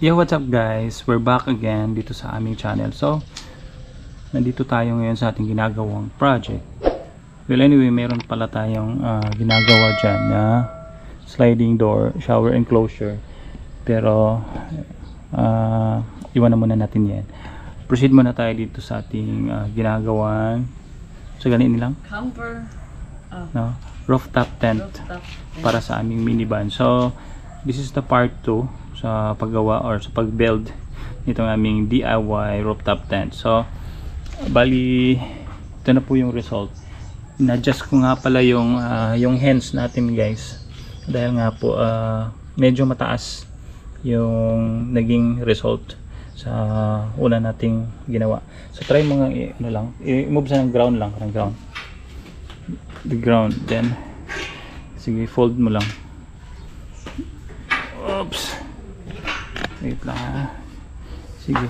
Yo, what's up guys? We're back again dito sa aming channel. So, nandito tayo ngayon sa ating ginagawang project. Well, anyway, meron pala tayong ginagawa dyan na sliding door, shower enclosure. Pero, iwan na muna natin yan. Proceed muna tayo dito sa ating ginagawang sa ganito lang? Camper. No? Rooftop tent para sa aming minivan. So, this is the part 2 sa paggawa or sa pag-build nitong aming DIY rooftop tent. So, bali, ito na po yung result. In-adjust ko nga pala yung hands natin guys. Dahil nga po, medyo mataas yung naging result sa una nating ginawa. So, try mo nga i-move sa ng ground lang. The ground. Then, sige, fold mo lang. Oops. Wait lang ha. Sige.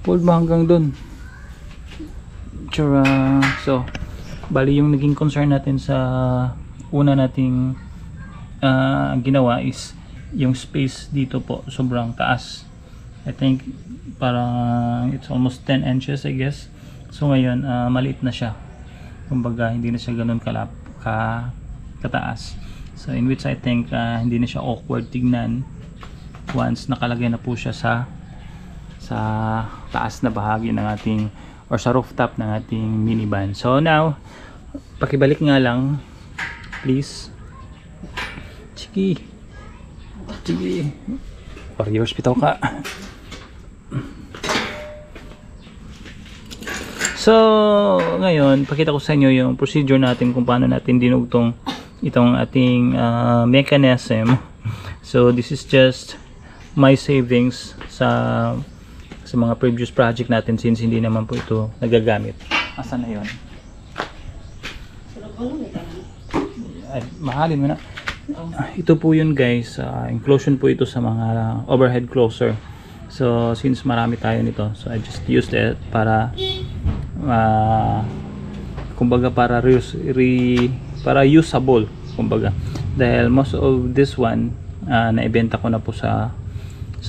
Fold mo hanggang dun. Tsura. So, bali yung naging concern natin sa una nating ginawa is yung space dito po sobrang taas. I think parang it's almost 10 inches I guess. So ngayon maliit na siya. Kumbaga hindi na siya ganun kataas. So in which I think hindi na siya awkward tignan once nakalagay na po siya sa taas na bahagi ng ating or sa rooftop ng ating minivan. So now, pakibalik nga lang please. Sige. Or yours bitaw ka. So ngayon, pakita ko sa inyo yung procedure natin kung paano natin dinugtong itong ating mechanism. So this is just my savings sa mga previous project natin since hindi naman po ito nagagamit. Asan na yun? Ay, mahalin mo na. Ito po yun guys, inclusion po ito sa mga overhead closer. So since marami tayo nito, so I just used it para kumbaga para usable kumbaga. Dahil most of this one naibenta ko na po sa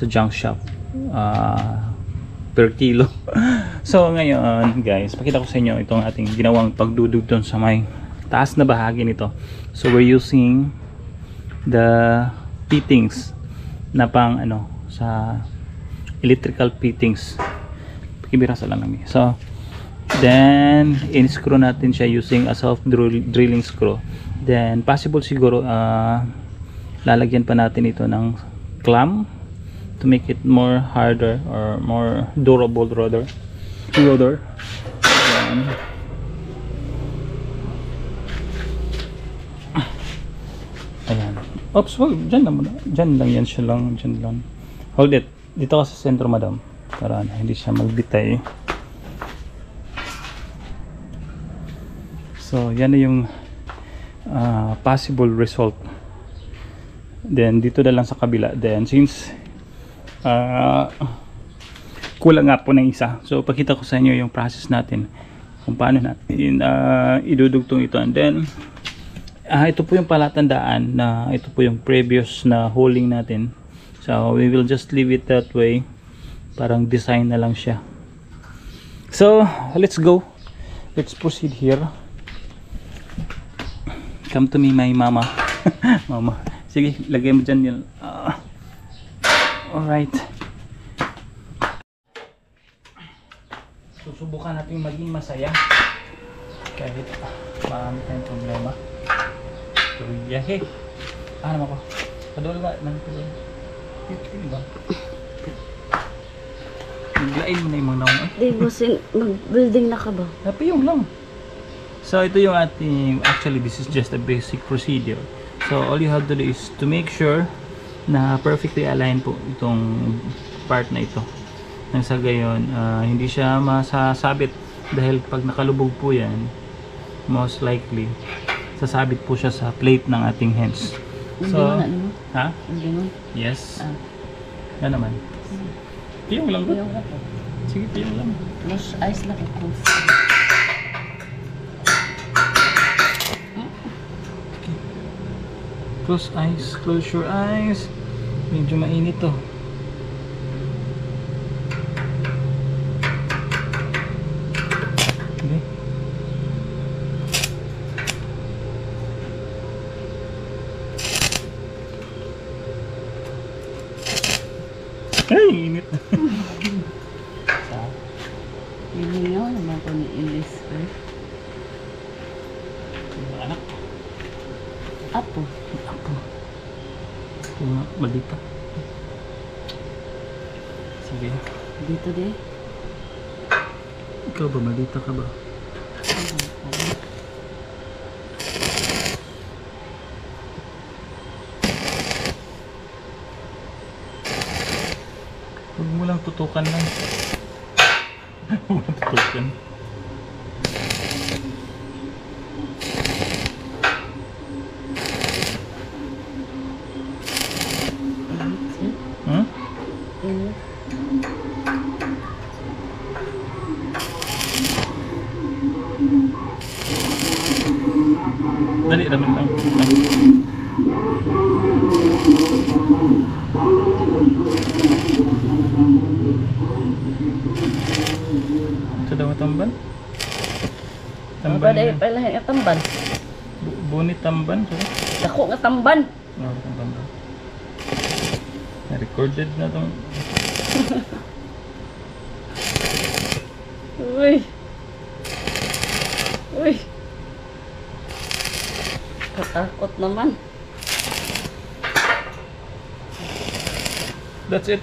junk shop per kilo. So ngayon guys, pakita ko sa inyo itong ating ginawang pagdudugtong sa may taas na bahagi nito. So we're using the fittings na pang sa electrical fittings. Pakibirasa lang namin. So then in-screw natin siya using a self drilling screw. Then possible siguro lalagyan pa natin ito ng clamp to make it more harder or more durable rather. Then, ayan. Oops, hold. Dyan lang yan siya lang. Dyan lang. Hold it. Dito ka sa sentro madam. Para hindi siya magbitay. So, yan na yung possible result. Then, dito na lang sa kabila. Then, since kulang nga po ng isa. So, pakita ko sa inyo yung process natin. Kung paano natin idudugtong ito. And then, ito po yung palatandaan na ito po yung previous na holing natin. So, we will just leave it that way. Parang design na lang siya. So, let's go. Let's proceed here. Come to me, my mama. Mama. Sige, lagay mo dyan yun. Alright. Susubukan natin maging masaya. Kahit marami tayong problema. Yahe. Naman ako. Padol ba? Pili ba? Naglain mo na yung mga naong. Di ba mag-building na ka ba? Tapi yung lang. So ito yung ating, actually this is just a basic procedure. So all you have to do is to make sure na perfectly aligned po itong part na ito. Nang sa gayon, hindi siya masasabit dahil pag nakalubog po yan, most likely sasabit po siya sa plate ng ating hands. So, ha? Yes. Yan naman. Piyong lang ba? Sige, piyong lang. Close eyes lang ito. Close eyes, close your eyes. Medyo mainit to. Ay, init. Hiningaw naman ko ni Ilis. Anak. Apo. Apo. Ito nga, malita. Sige. Dito de. Ikaw ba, malita ka ba? Huwag mo lang tutukan lang. Huwag mo tutukan. Hmm? Dali, ramen lang. Ito daw tamban? Tamban ay pala nga tamban. Bunit tamban? Sorry. Dako nga tamban. Oh, tamban. Na-recorded na itong... Uy. Uy. Katakot naman. That's it.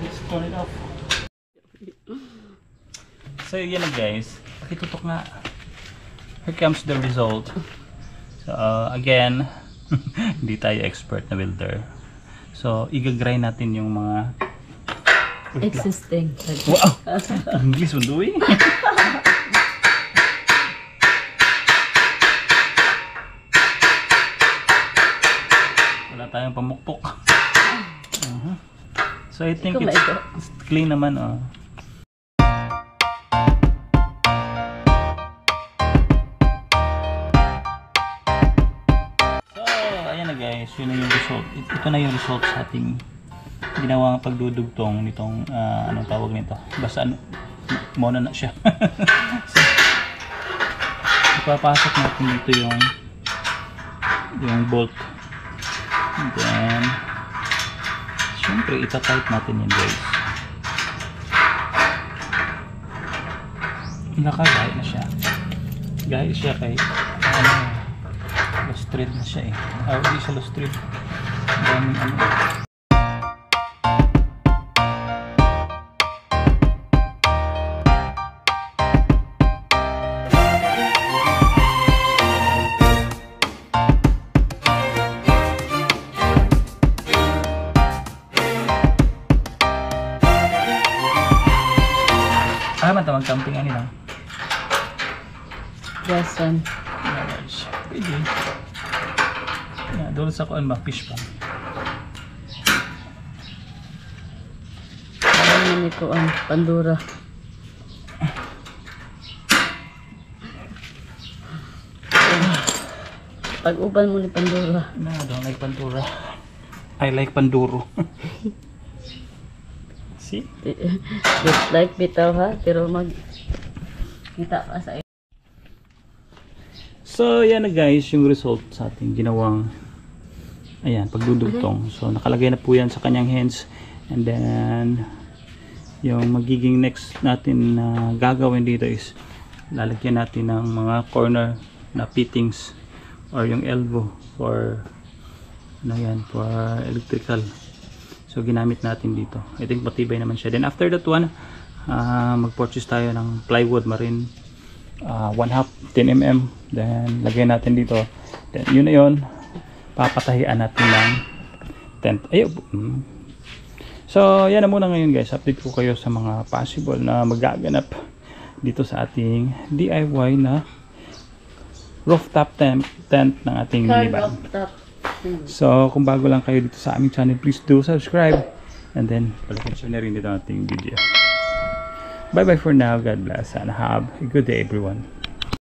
Let's turn it off. So yan na guys, pakitutok nga. Here comes the result. So again, hindi tayo expert na welder. So igagrind natin yung mga Existing. wow! English mo doy. Wala tayong pamukpok. So I think it's clean naman oh. So ayan na guys, yun na yung result. Ito na yung result sa ating ginawang pagdudugtong nitong anong tawag nito. Basta ano, muna na siya. So, ipapasok natin dito yung bolt. And then syempre ita-tight natin yun guys. Nakagaya na siya. Gaya siya kay lost thread na siya eh. Hindi siya lost thread. Daming ano. Tawag camping ano lang. Yes, son. Pwede. Doon sa kuan ba? Fish pa. Ano naman ito ang Pandora. Pag-uban mo ni Pandora. No, I don't like Pandora. I like Panduro. See? Just like bitaw ha, pero kita pa sa So, yan na guys, yung result sa ating ginawang ayan, pagdudugtong. So, nakalagay na po yan sa kanyang hands. And then, yung magiging next natin na gagawin dito is lalagyan natin ng mga corner na fittings or yung elbow for ano yan, for electrical. So ginamit natin dito. I think matibay naman siya. Then after that one, mag-purchase tayo ng plywood marine 1/2 10mm. Then lagyan natin dito. Then yun na yun. Papatahian natin ng tent. Ayun. So yan na muna ngayon guys. Update ko kayo sa mga possible na magaganap dito sa ating DIY na rooftop tent ng ating minivan. So, kung bago lang kayo dito sa aming channel, please do subscribe. And then, pag-share na rin dito ang ating video. Bye-bye for now. God bless and have a good day everyone.